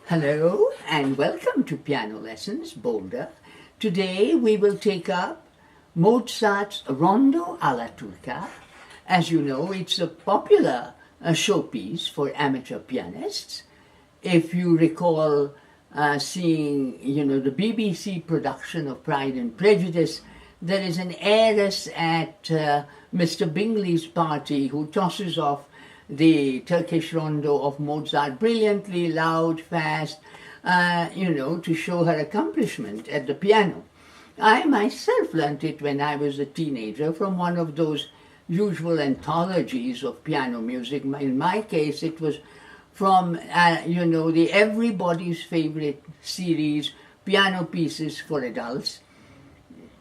Hello and welcome to Piano Lessons, Boulder. Today we will take up Mozart's Rondo alla Turca. As you know, it's a popular showpiece for amateur pianists. If you recall seeing, the BBC production of Pride and Prejudice, there is an heiress at Mr. Bingley's party who tosses off the Turkish Rondo of Mozart brilliantly, loud, fast, to show her accomplishment at the piano. I myself learnt it when I was a teenager from one of those usual anthologies of piano music. In my case, it was from, the everybody's favorite series, Piano Pieces for Adults.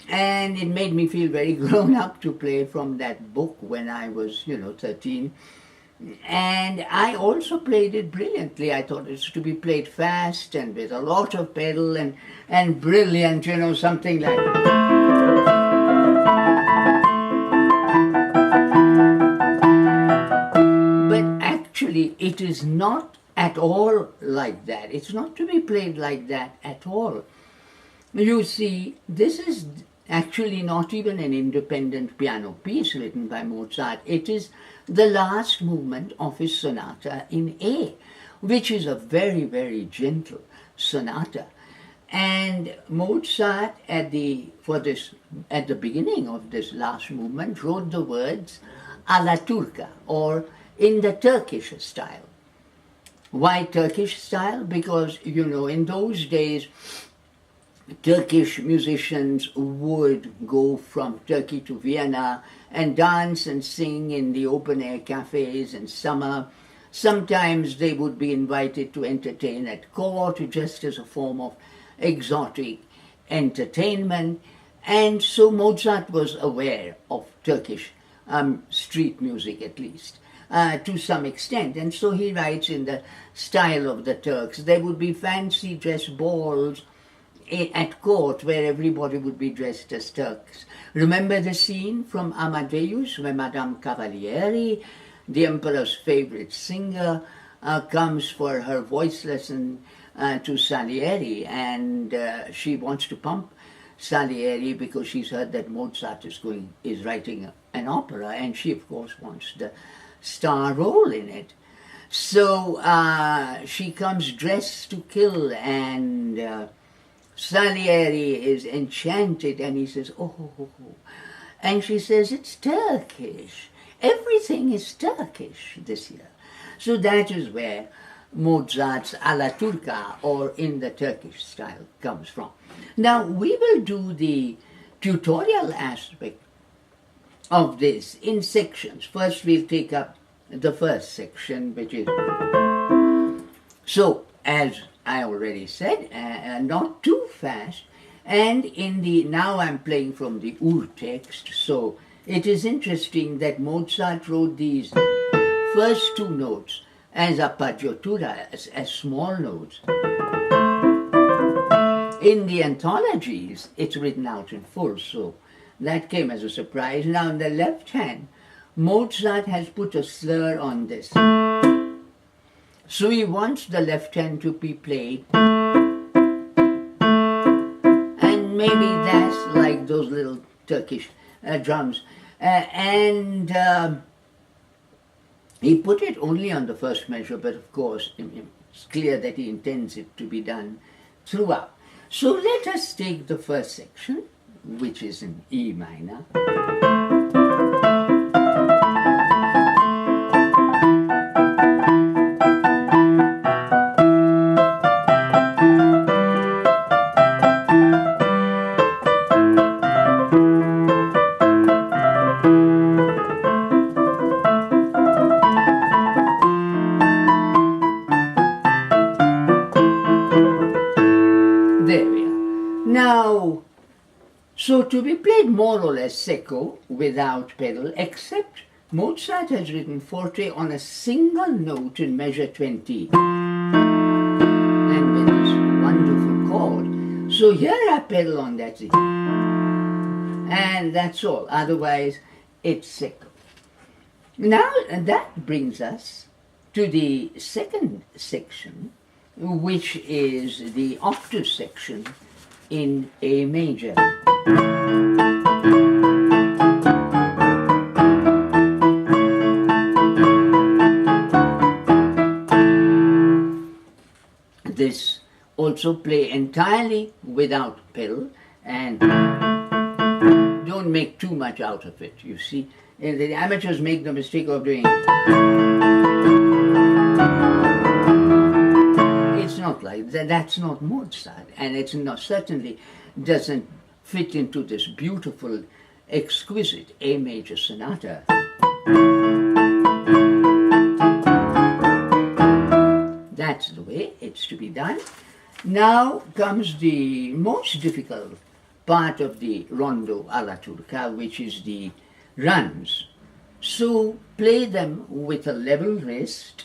And it made me feel very grown up to play from that book when I was, 13. And I also played it brilliantly. I thought it's to be played fast and with a lot of pedal and brilliant, something like But actually, it is not at all like that. It's not to be played like that at all. You see, this is actually not even an independent piano piece written by Mozart. It is the last movement of his sonata in A, which is a very, very gentle sonata. And Mozart at the beginning of this last movement wrote the words alla Turca, or in the Turkish style. Why Turkish style? Because, in those days, Turkish musicians would go from Turkey to Vienna and dance and sing in the open-air cafes in summer. Sometimes they would be invited to entertain at court just as a form of exotic entertainment. And so Mozart was aware of Turkish street music, at least, to some extent. And so he writes in the style of the Turks. There would be fancy dress balls at court where everybody would be dressed as Turks. Remember the scene from Amadeus where Madame Cavalieri, the emperor's favorite singer, comes for her voice lesson to Salieri, and she wants to pump Salieri because she's heard that Mozart is writing an opera, and she of course wants the star role in it. So she comes dressed to kill, and Salieri is enchanted, and he says, oh. And she says, it's Turkish. Everything is Turkish this year. So that is where Mozart's alla Turca, or in the Turkish style, comes from. Now, we will do the tutorial aspect of this in sections. First, we'll take up the first section, which is... So, as I already said, not too fast, and now I'm playing from the Ur text, so it is interesting that Mozart wrote these first two notes as appoggiatura, as small notes. In the anthologies, it's written out in full, so that came as a surprise. Now, on the left hand, Mozart has put a slur on this. So he wants the left hand to be played, and maybe that's like those little Turkish drums. He put it only on the first measure, but of course it's clear that he intends it to be done throughout. So let us take the first section, which is in E minor. So to be played more or less secco, without pedal, except Mozart has written forte on a single note in measure 20. And with this wonderful chord. So here I pedal on that Z. And that's all. Otherwise, it's secco. Now, that brings us to the second section, which is the octave section in A major. This also play entirely without pedal, and don't make too much out of it, you see. And the amateurs make the mistake of doing it's not like that. That's not Mozart, and it's not, certainly doesn't fit into this beautiful, exquisite A major sonata. That's the way it's to be done. Now comes the most difficult part of the Rondo alla Turca, which is the runs. So play them with a level wrist.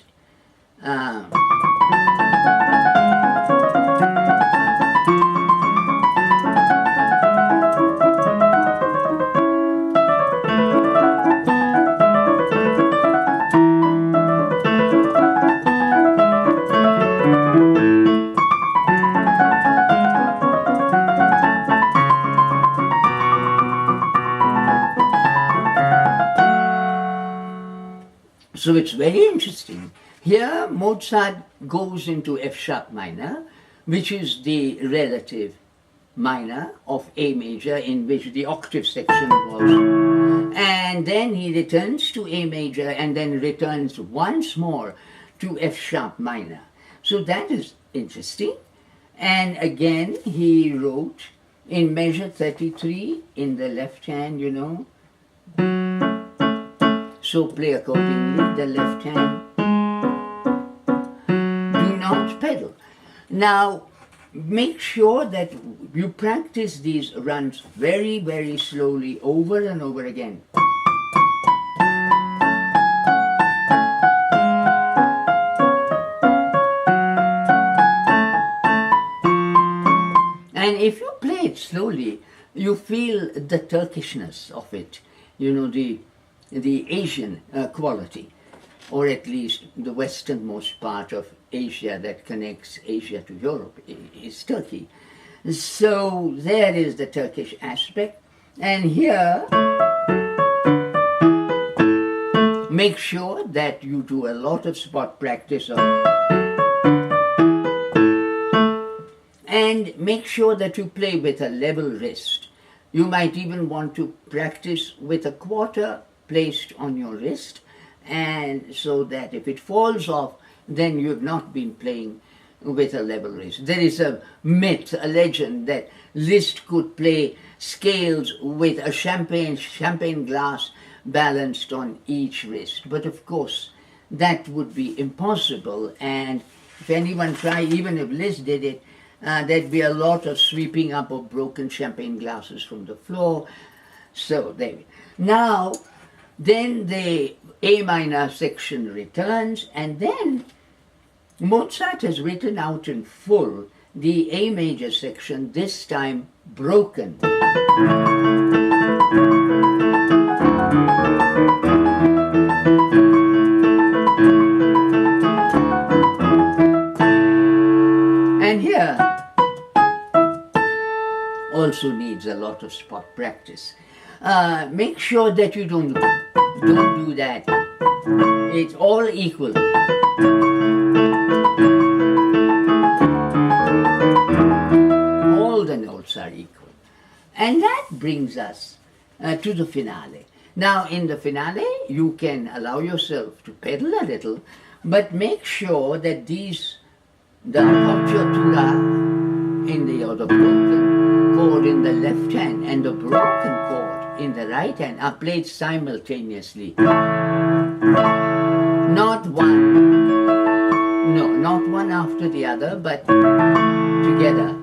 So it's very interesting. Here Mozart goes into F sharp minor, which is the relative minor of A major, in which the octave section was. And then he returns to A major and then returns once more to F sharp minor. So that is interesting. And again he wrote in measure 33 in the left hand, you know. So play accordingly, the left hand. Do not pedal. Now, make sure that you practice these runs very, very slowly over and over again. And if you play it slowly, you feel the Turkishness of it, you know, the Asian quality, or at least the westernmost part of Asia that connects Asia to Europe is Turkey. So there is the Turkish aspect. And here, make sure that you do a lot of spot practice and make sure that you play with a level wrist. You might even want to practice with a quarter placed on your wrist, and so that if it falls off, then you have not been playing with a level wrist. There is a myth, a legend, that Liszt could play scales with a champagne glass balanced on each wrist. But of course, that would be impossible, and if anyone tried, even if Liszt did it, there'd be a lot of sweeping up of broken champagne glasses from the floor. So there. Now, then the A minor section returns, and then Mozart has written out in full the A major section, this time broken. And here also needs a lot of spot practice. Make sure that you don't do that. It's all equal. All the notes are equal. And that brings us to the finale. Now in the finale, you can allow yourself to pedal a little, but make sure that the appoggiatura in the broken chord in the left hand and the broken chord in the right hand are played simultaneously. Not one after the other, but together.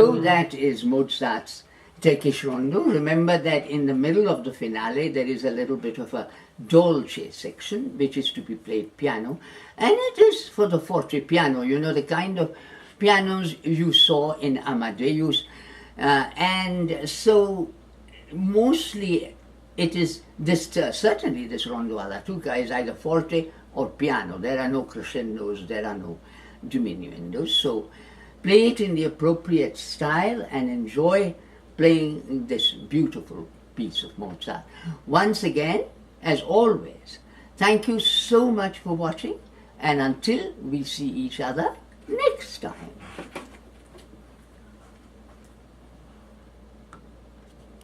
So that is Mozart's Turkish Rondo. Remember that in the middle of the finale there is a little bit of a dolce section which is to be played piano, and it is for the forte piano, you know, the kind of pianos you saw in Amadeus, and so mostly it is this, certainly this Rondo alla Turca is either forte or piano. There are no crescendos, there are no diminuendos, so play it in the appropriate style and enjoy playing this beautiful piece of Mozart. Once again, as always, thank you so much for watching, and until we see each other next time.